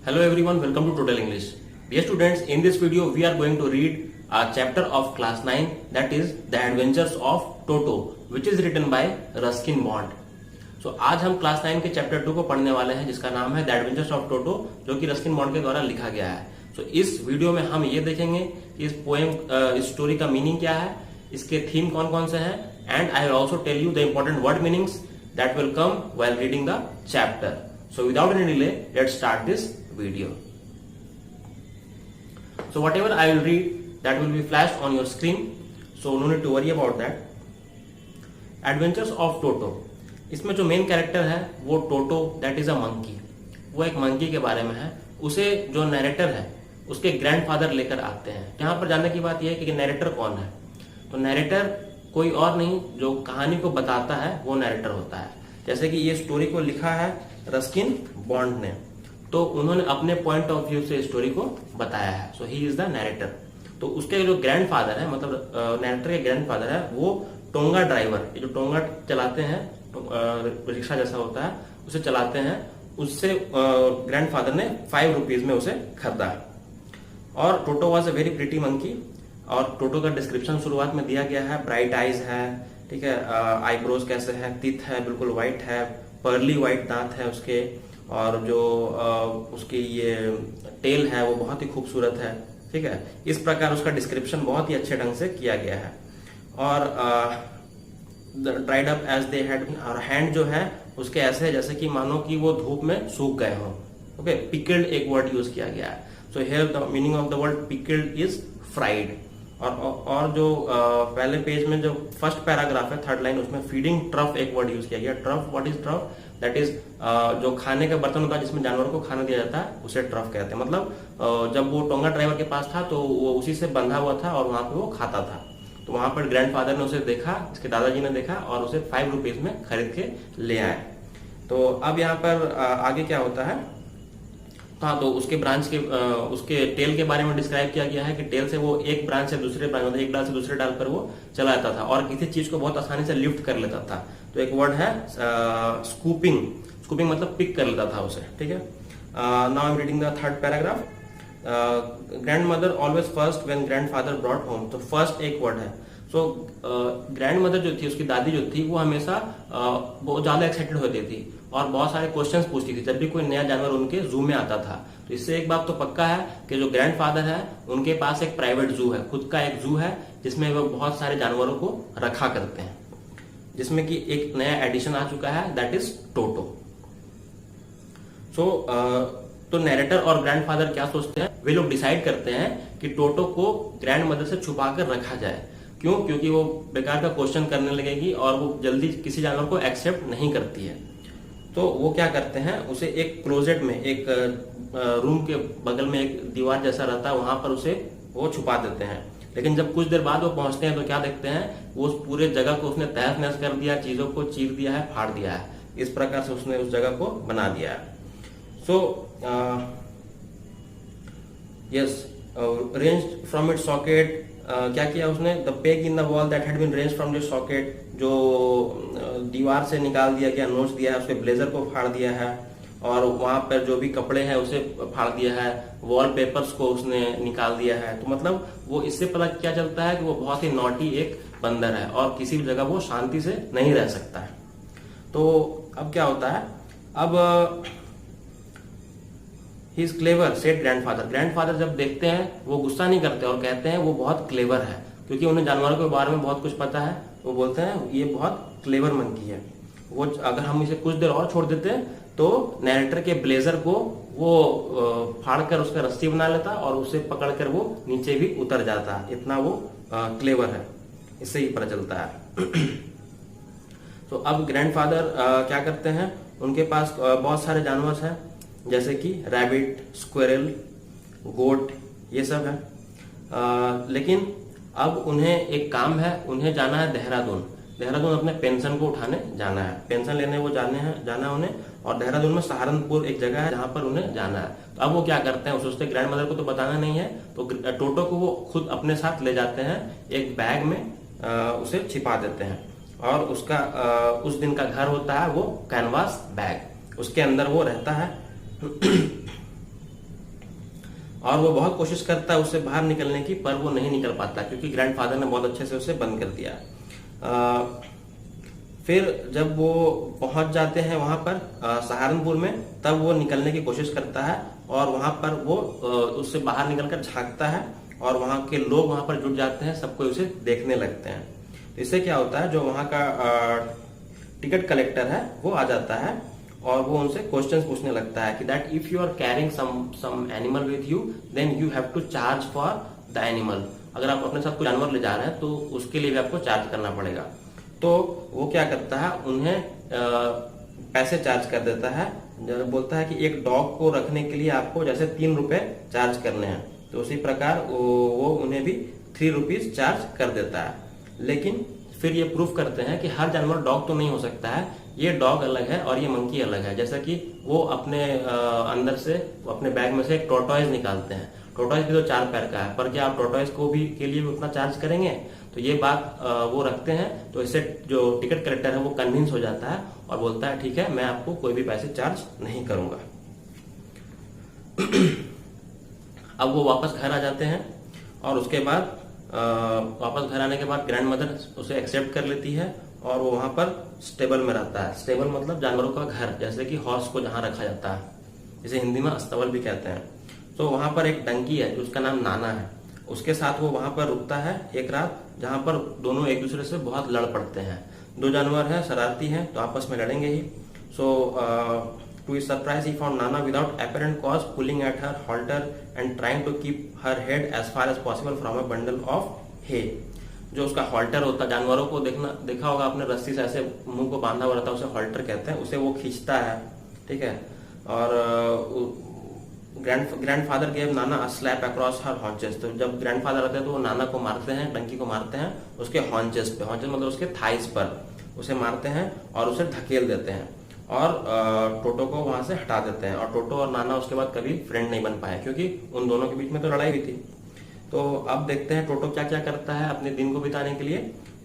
Hello everyone, welcome to Total English. Dear students, in this video we are going to read a chapter of class 9, that is The Adventures of Toto, which is written by Ruskin Bond. So आज हम class 9 के chapter 2 को पढ़ने वाले हैं जिसका नाम है द एडवेंचर्स ऑफ टोटो, जो कि रस्किन बॉन्ड के द्वारा लिखा गया है. So इस वीडियो में हम ये देखेंगे कि इस पोएम इस स्टोरी का मीनिंग क्या है, इसके थीम कौन कौन से हैं, and I will also tell you the important word meanings that will come while reading the chapter. So without any delay, let's start this video. So whatever I will read, that will be flashed on your screen, so no need to worry about that. Adventures of Toto. इसमें जो main character है वो टोटो, that is a monkey. वो एक monkey के बारे में है. उसे जो नैरेटर है उसके ग्रैंडफादर लेकर आते हैं. यहाँ पर जानने की बात यह है कि नैरेटर कौन है. तो नैरेटर कोई और नहीं, जो कहानी को बताता है वो नैरेटर होता है. जैसे कि ये स्टोरी को लिखा है रस्किन बॉन्ड ने, तो उन्होंने अपने पॉइंट ऑफ व्यू से स्टोरी को बताया है. सो ही इज द नैरेटर. तो उसके जो ग्रैंडफादर है, मतलब नैरेटर के ग्रैंडफादर है, वो टोंगा ड्राइवर, जो टोंगा चलाते हैं, रिक्शा जैसा होता है, उसे चलाते हैं. उससे ग्रैंडफादर ने 5 रुपीज में उसे खरीदा. और Toto was a very pretty monkey. और टोटो का डिस्क्रिप्शन शुरुआत में दिया गया है. ब्राइट आईज है, ठीक है, आईब्रोज कैसे है, टीथ है बिल्कुल व्हाइट है, पर्ली व्हाइट दांत है उसके, और जो उसकी ये टेल है वो बहुत ही खूबसूरत है. ठीक है, इस प्रकार उसका डिस्क्रिप्शन बहुत ही अच्छे ढंग से किया गया है. और dried up as they had, और हैंड जो है उसके ऐसे है जैसे कि मानो कि वो धूप में सूख गए हों. ओके, पिकल्ड एक वर्ड यूज किया गया है. So here the meaning of the word pickled is fried. और जो पहले पेज में जो फर्स्ट पैराग्राफ है, थर्ड लाइन, उसमें फीडिंग ट्रफ एक वर्ड यूज किया गया. Trough, what is trough? That is जो खाने का बर्तन होता है जिसमें जानवर को खाना दिया जाता है, उसे ट्रफ कहते हैं. मतलब जब वो टोंगा ड्राइवर के पास था तो वो उसी से बंधा हुआ था और वहां पे वो खाता था. तो वहां पर ग्रैंडफादर ने उसे देखा, इसके दादाजी ने देखा और उसे 5 रुपीज में खरीद के ले आए. तो अब यहाँ पर आगे क्या होता है. हाँ, तो उसके ब्रांच के उसके टेल के बारे में डिस्क्राइब किया गया है कि टेल से वो एक ब्रांच से दूसरे ब्रांच, मतलब एक डाल से दूसरे डाल पर वो चला जाता था और किसी चीज को बहुत आसानी से लिफ्ट कर लेता था. तो एक वर्ड है स्कूपिंग. स्कूपिंग मतलब पिक कर लेता था उसे. ठीक है, now I am reading the third paragraph. Grand mother always first when grandfather brought home. तो फर्स्ट एक वर्ड है. सो ग्रैंड मदर जो थी, उसकी दादी जो थी, वो हमेशा बहुत ज्यादा एक्साइटेड होती थी और बहुत सारे क्वेश्चंस पूछती थी जब भी कोई नया जानवर उनके जू में आता था. तो इससे एक बात तो पक्का है कि जो ग्रैंडफादर है उनके पास एक प्राइवेट जू है, खुद का एक जू है जिसमें वो बहुत सारे जानवरों को रखा करते हैं, जिसमें कि एक नया एडिशन आ चुका है, दैट इज टोटो. सो तो नैरेटर और ग्रैंडफादर क्या सोचते हैं, वे लोग डिसाइड करते हैं कि टोटो को ग्रैंड मदर से छुपा कर रखा जाए. क्यों? क्योंकि वो बेकार का क्वेश्चन करने लगेगी और वो जल्दी किसी जानवर को एक्सेप्ट नहीं करती है. तो वो क्या करते हैं, उसे एक क्लोजेट में, एक रूम के बगल में एक दीवार जैसा रहता है, वहां पर उसे वो छुपा देते हैं. लेकिन जब कुछ देर बाद वो पहुंचते हैं तो क्या देखते हैं, वो उस पूरे जगह को उसने तहस नहस कर दिया, चीजों को चीर दिया है, फाड़ दिया है. इस प्रकार से उसने उस जगह को बना दिया है. So yes, wrenched from it socket. क्या किया उसने, the peg in the wall that had been wrenched from the socket, जो दीवार से निकाल दिया गया, नोच दिया है, उसके ब्लेजर को फाड़ दिया है, और वहां पर जो भी कपड़े हैं उसे फाड़ दिया है, वॉल पेपर्स को उसने निकाल दिया है. तो मतलब वो इससे पता क्या चलता है कि वो बहुत ही नॉटी एक बंदर है और किसी भी जगह वो शांति से नहीं रह सकता है. तो अब क्या होता है, अब he is clever said grandfather. Grandfather जब देखते हैं वो गुस्सा नहीं करते और कहते हैं वो बहुत क्लेवर है, क्योंकि उन्हें जानवरों के बारे में बहुत कुछ पता है. वो बोलते हैं ये बहुत क्लेवर मंकी है. वो अगर हम इसे कुछ देर और छोड़ देते तो नैरेटर के ब्लेजर को वो फाड़ कर उसका रस्सी बना लेता और उसे पकड़कर वो नीचे भी उतर जाता. इतना वो क्लेवर है, इससे ही पता चलता है. तो अब ग्रैंडफादर क्या करते हैं, उनके पास बहुत सारे जानवर हैं, जैसे कि रैबिट, स्क्विरल, गोट, ये सब है. लेकिन अब उन्हें एक काम है, उन्हें जाना है देहरादून. देहरादून अपने पेंशन को उठाने जाना है, पेंशन लेने वो जाना है उन्हें. और देहरादून में सहारनपुर एक जगह है जहां पर उन्हें जाना है. तो अब वो क्या करते हैं, सोचते ग्रैंड मदर को तो बताना नहीं है, तो टोटो को वो खुद अपने साथ ले जाते हैं, एक बैग में उसे छिपा देते हैं. और उसका उस दिन का घर होता है वो कैनवास बैग, उसके अंदर वो रहता है. और वो बहुत कोशिश करता है उससे बाहर निकलने की, पर वो नहीं निकल पाता क्योंकि ग्रैंडफादर ने बहुत अच्छे से उसे बंद कर दिया। फिर जब वो पहुंच जाते हैं वहां पर सहारनपुर में, तब वो निकलने की कोशिश करता है और वहां पर वो उससे बाहर निकलकर झांकता है और वहां के लोग वहां पर जुट जाते हैं, सबको उसे देखने लगते हैं। तो इससे क्या होता है, जो वहां का टिकट कलेक्टर है वो आ जाता है और वो उनसे क्वेश्चंस पूछने लगता है कि that if you are carrying some animal with you then you have to charge for the animal. अगर आप अपने साथ कोई जानवर ले जा रहे हैं तो उसके लिए भी आपको चार्ज करना पड़ेगा। तो वो क्या करता है, उन्हें पैसे चार्ज कर देता है। बोलता है कि एक डॉग को रखने के लिए आपको जैसे 3 रुपए चार्ज करने हैं, तो उसी प्रकार वो उन्हें भी 3 रुपीज चार्ज कर देता है। लेकिन फिर ये प्रूफ करते हैं कि हर जानवर डॉग तो नहीं हो सकता है, ये डॉग अलग है और ये मंकी अलग है। जैसा कि वो अपने अंदर से अपने बैग में से एक टोर्टोइज निकालते हैं। टोर्टोइज भी तो 4 पैर का है, पर क्या आप टोर्टोइज को भी के लिए भी उतना चार्ज करेंगे? तो ये बात वो रखते हैं। तो इससे जो टिकट कलेक्टर है वो कन्विंस हो जाता है और बोलता है ठीक है, मैं आपको कोई भी पैसे चार्ज नहीं करूंगा। अब वो वापस घर आ जाते हैं और उसके बाद वापस घर आने के बाद ग्रैंड मदर उसे एक्सेप्ट कर लेती है और वो वहां पर स्टेबल में रहता है। स्टेबल मतलब जानवरों का घर, जैसे कि हॉर्स को जहां रखा जाता है, जिसे हिंदी में अस्तबल भी कहते हैं। तो वहां पर एक डंकी है उसका नाम नाना है, उसके साथ वो वहां पर रुकता है एक रात, जहां पर दोनों एक दूसरे से बहुत लड़ पड़ते हैं। 2 जानवर हैं, शरारती हैं, तो आपस में लड़ेंगे ही। सो to his surprise he found Nana without apparent cause pulling at her halter and trying to keep her head as far as possible from a bundle of hay। जो उसका हॉल्टर होता है, जानवरों को देखा होगा आपने, रस्सी से ऐसे मुंह को बांधा हुआ रहता है, उसे हॉल्टर कहते हैं। उसे वो खींचता है, ठीक है। और grandfather gave Nana a slap across her haunches. तो जब ग्रैंडफादर आते हैं तो वो नाना को मारते हैं, डंकी को मारते हैं उसके हॉन्चेस पे। हॉन्चेस मतलब उसके थाइस पर उसे मारते हैं और उसे ढकेल देते हैं और टोटो को वहां से हटा देते हैं। और टोटो और नाना उसके बाद कभी फ्रेंड नहीं बन पाए क्योंकि उन दोनों के बीच में तो लड़ाई हुई थी। तो अब देखते हैं टोटो क्या क्या करता है अपने दिन को बिताने के लिए।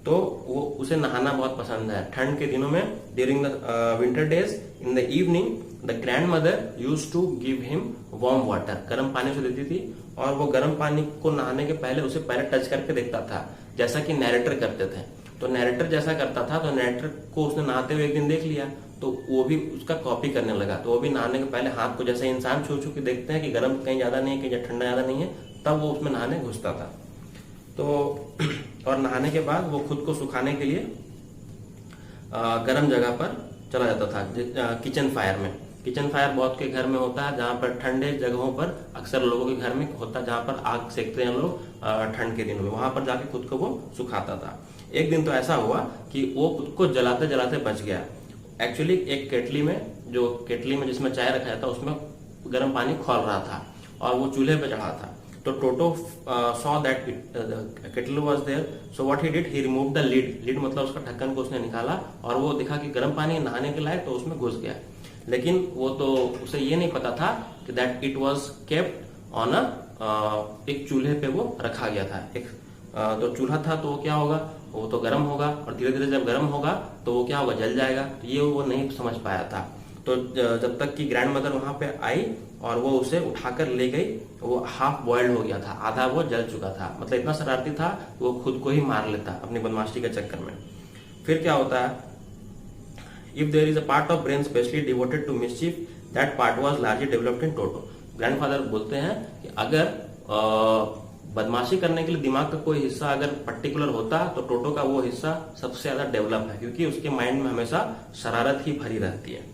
तो वो उसे नहाना बहुत पसंद है। ठंड के दिनों में during the winter days in the evening the grandmother use to give him warm water. गर्म पानी उसे देती थी और वो गर्म पानी को नहाने के पहले उसे पहले टच करके देखता था, जैसा कि नैरेटर करते थे। तो नैरेटर जैसा करता था, तो नैरेटर को उसने नहाते हुए एक दिन देख लिया, तो वो भी उसका कॉपी करने लगा। तो वो भी नहाने के पहले हाथ को जैसे इंसान छू छू के देखते हैं कि गर्म कहीं ज्यादा नहीं है, कहीं ठंडा ज्यादा नहीं है, तब वो उसमें नहाने घुसता था। तो और नहाने के बाद वो खुद को सुखाने के लिए गर्म जगह पर चला जाता था, किचन फायर में। किचन फायर बहुत के घर में होता है, जहां पर ठंडे जगहों पर अक्सर लोगों के घर में होता है, जहां पर आग सेकते हैं लोग ठंड के दिनों में। वहां पर जाके खुद को वो सुखाता था। एक दिन तो ऐसा हुआ कि वो खुद को जलाते जलाते बच गया। एक्चुअली एक केटली में जिसमें चाय रखा जाता उसमें गर्म पानी खौल रहा था और वो चूल्हे पे चढ़ा था। तो Toto saw that kettle was there, so what he did, he remove the lid मतलब उसका ढक्कन को उसने निकाला और वो देखा कि गर्म पानी नहाने के लायक, तो उसमें घुस गया। लेकिन वो तो उसे ये नहीं पता था कि that it was kept on एक चूल्हे पे वो रखा गया था। एक तो चूल्हा था, तो वो क्या होगा, वो तो गर्म होगा और धीरे धीरे जब गर्म होगा तो वो क्या होगा, जल जाएगा। तो ये वो नहीं समझ पाया था। तो जब तक कि ग्रैंड मदर वहां पे आई और वो उसे उठाकर ले गई, वो हाफ बॉइल्ड हो गया था, आधा वो जल चुका था। मतलब इतना शरारती था वो खुद को ही मार लेता अपनी बदमाशी के चक्कर में। फिर क्या होता है, if there is a part of brain specially devoted to mischief that part was largely developed in Toto. Grandfather बोलते हैं कि अगर बदमाशी करने के लिए दिमाग का कोई हिस्सा अगर पर्टिकुलर होता तो टोटो का वो हिस्सा सबसे ज्यादा डेवलप है, क्योंकि उसके माइंड में हमेशा शरारत ही भरी रहती है।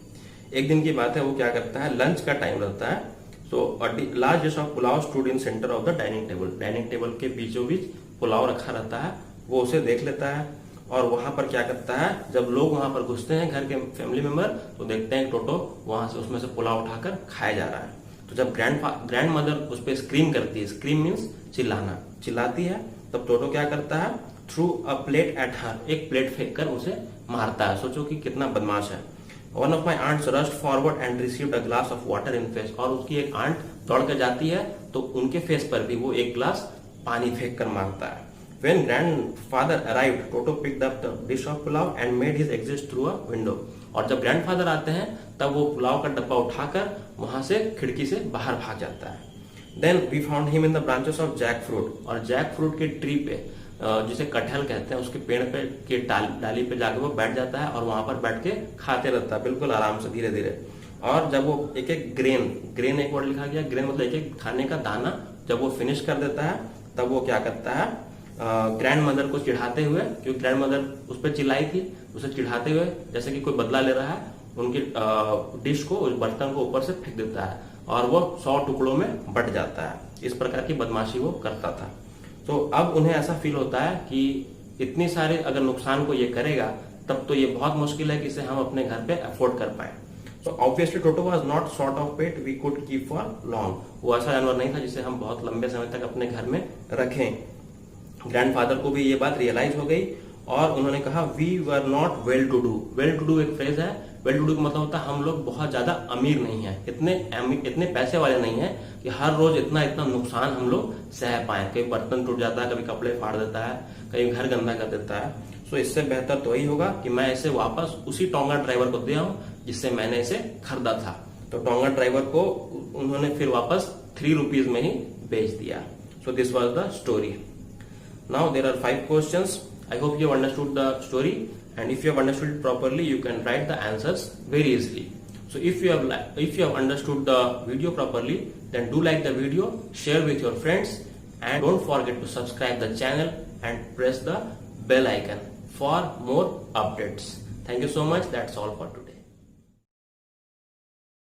एक दिन की बात है, वो क्या करता है, लंच का टाइम रहता है। So large dish of pulao stood in centre of the dining table. Dining table के बीचों बीच पुलाव रखा रहता है। वो उसे देख लेता है और वहां पर क्या करता है, जब लोग वहां पर घुसते हैं घर के फैमिली मेंबर, तो देखते हैं टोटो वहां से उसमें से पुलाव उठाकर खाया जा रहा है। तो जब ग्रैंड मदर उस पर स्क्रीम करती है, स्क्रीम मीन्स चिल्लाना, चिल्लाती है, तब टोटो क्या करता है, through a plate at her, एक प्लेट फेंक कर उसे मारता है। सोचो कि कितना बदमाश है। One of my aunts rushed forward and received a glass of water in face. और उसकी एक आंट दौड़ कर जाती है तो उनके फेस पर भी वो एक ग्लास पानी फेंक कर मारता है। When grandfather arrived, Toto picked up the dish of pulao and made his exit through a window. और जब ग्रैंडफादर आते हैं तब वो पुलाव का डब्बा उठाकर वहां से खिड़की से बाहर भाग जाता है। Then we found him in the branches of jackfruit, और जैक फ्रूट के ट्री पे जिसे कटहल कहते हैं उसके पेड़ पे के डाली पे जाके वो बैठ जाता है और वहां पर बैठ के खाते रहता है बिल्कुल आराम से धीरे धीरे। और जब वो एक एक ग्रेन एक वर्ड लिखा गया, ग्रेन मतलब एक एक खाने का दाना, जब वो फिनिश कर देता है तब वो क्या करता है, ग्रैंड मदर को चिढ़ाते हुए, क्योंकि ग्रैंड मदर उस पर चिल्लाई थी, उसे चिढ़ाते हुए जैसे कि कोई बदला ले रहा है, उनकी डिश को, उस बर्तन को ऊपर से फेंक देता है और वो 100 टुकड़ों में बट जाता है। इस प्रकार की बदमाशी वो करता था। तो अब उन्हें ऐसा फील होता है कि इतनी सारे अगर नुकसान को ये करेगा तब तो ये बहुत मुश्किल है कि इसे हम अपने घर पे अफोर्ड कर पाए। So obviously Toto was not sort of pet we could keep for long, वो ऐसा जानवर नहीं था जिसे हम बहुत लंबे समय तक अपने घर में रखें। ग्रैंडफादर को भी ये बात रियलाइज हो गई और उन्होंने कहा we were not well to do. Well to do एक फ्रेज है, वेल टू डू का मतलब होता है हम लोग बहुत ज्यादा अमीर नहीं है, इतने पैसे वाले नहीं है कि हर रोज इतना नुकसान हम लोग सह पाए। कभी बर्तन टूट जाता है, कभी कपड़े फाड़ देता है, कभी घर गंदा कर देता है। सो इससे बेहतर तो यही होगा कि मैं इसे वापस उसी टोंगा ड्राइवर को दे आऊं जिससे मैंने इसे खरीदा था। तो टोंगा ड्राइवर को उन्होंने फिर वापस 3 रुपीज में ही बेच दिया। So this was the story. Now there are 5 questions. I hope you have understood the story, and if you have understood it properly, you can write the answers very easily. So if you have understood the video properly, then do like the video, share with your friends, and don't forget to subscribe the channel and press the bell icon for more updates. Thank you so much. That's all for today.